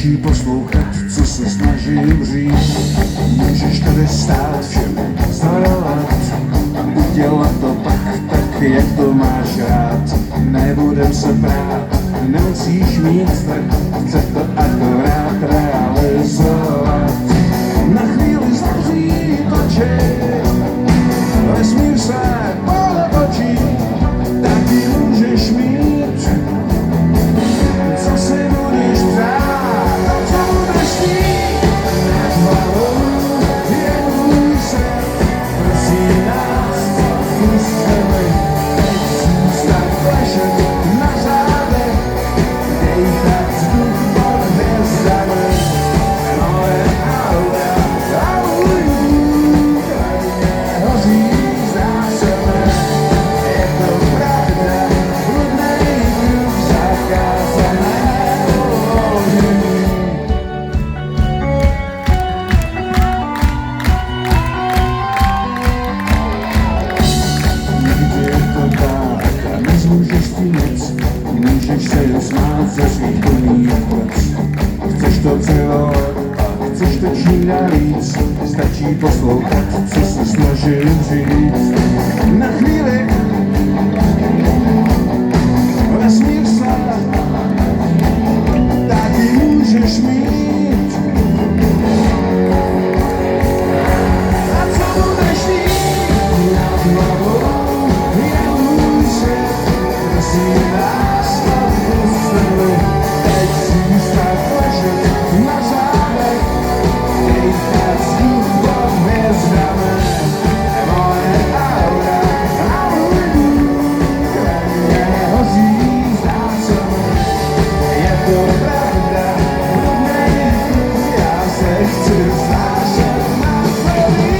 Stačí poslouchat, co se snažím říct. Můžeš tady stát, všem zdorovat, udělat to pak tak, jak to máš rád. Nebudem se prát, nemusíš mít strach, chce to akorát realizovat. Na chvíli zavřít oči, vesmír se potočí, taky můžeš mít, co si budeš přát a co budeš mít. Nad hlavou je můj svět, prosím nás, pustili, teď zůstat ležet na zádech, dejchat vzduch pod hvězdami. Moje auta a můj dům krajně hoří, zdá se mi, je to pravda, bludnej kruh, zakázané uložení. Někdy je to tak a nezmůžeš ti nic, můžeš se jen smát ze svých plných plec. Chceš to celot a chceš to čím dál víc, stačí poslouchat, co se snažím říct. Na chvíli vesmír se taky můžeš mít. A co budeš mít? Nad hlavou je můj svět, prosím nás, odpustili, teď zůstat ležet na zádech, dejchat vzduch pod hvězdami. Moje auta a můj dům krajně hoří, zdá se mi, je to pravda, bludnej kruh, já se chci vznášet na celý.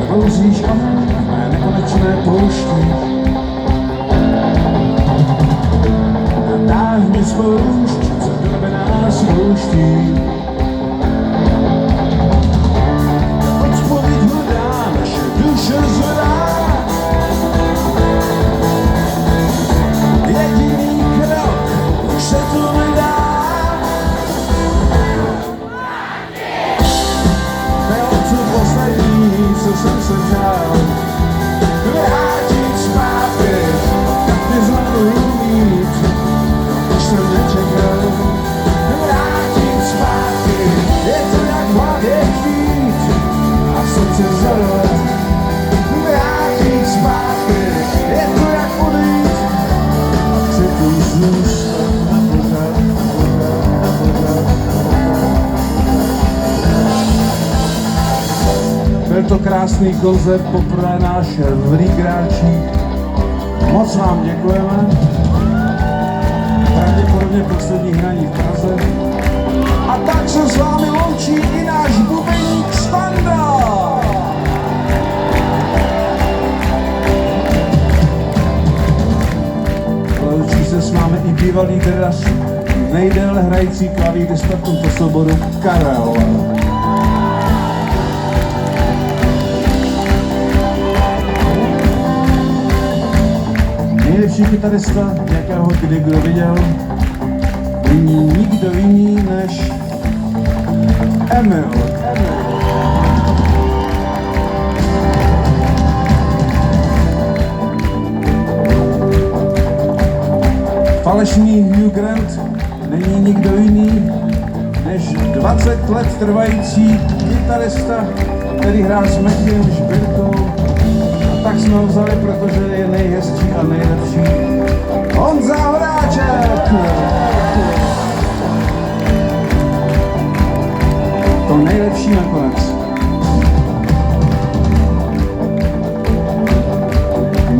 Prouzíš na nekonečné poušti, natáhni spoušť, co do nebe nás pouští. Odpověď hledá, naše duše zvedá, jediný krok, už se to nedá. Bylo to poslední, co jsem se přál, vrátit zpátky, tak tě znovu mít, už jsem nečekal. Vrátit zpátky, je to jak v hlavě chtít a v srdci vzorovat. Vrátit zpátky, je to jak odejít a chci tu zůstat na pořád, na pořád. Byl to krásný koncert, poprvé náš v Rígráčích. Moc vám děkujeme. Pravděpodobně poslední hraní v Praze. A tak se s vámi loučí i náš bubeník Standa. Loučí se s vámi i bývalý draž, nejdéle hrající klavírista v tomto souboru Karel. Nejlepší kytarista, jakého kdy kdo viděl, není nikdo jiný než Emil. Falešný Hugh Grant není nikdo jiný než 20 let trvající kytarista, který hrál s Matthewem Špirkou. A tak jsme ho vzali, protože je nejhezčí a nejlepší. Honza Horáček! To nejlepší nakonec.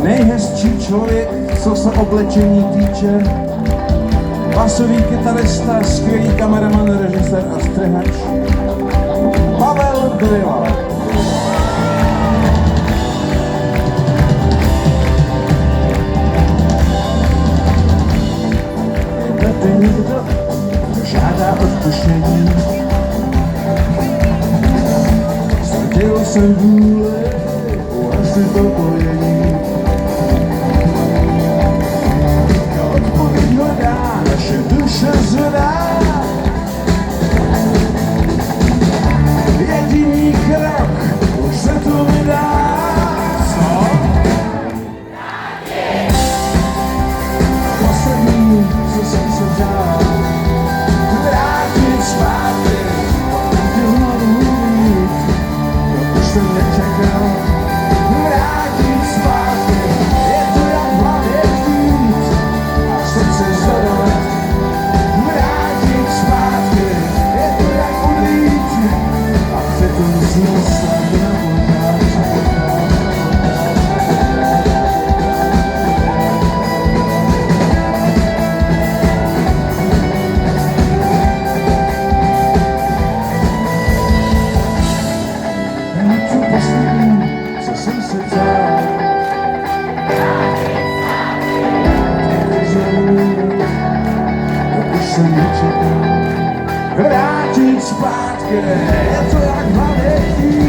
Nejhezčí člověk, co se oblečení týče. Basový kytarista, skvělý kameraman, režisér a střihač. Pavel Drila. Někdo žádá odpuštění. Ztratil jsem vůli, asi pokojení. Odpověď hledá, naše duše zvedá. Jediný krok, už se to vydá. Co? Poslední, co jsem se vzal, vrátit zpátky, tě znovu mít, to už jsem nečekal. Vrátit zpátky, je to jak v hlavě chtít, a srdce zadovat. Vrátit zpátky, je to jak odejít, a přitom zůstat na pokáči. To poslední, co jsem se vzal. To už jsem nečekal. Vrátit zpátky, je to jak v hlavě chtít.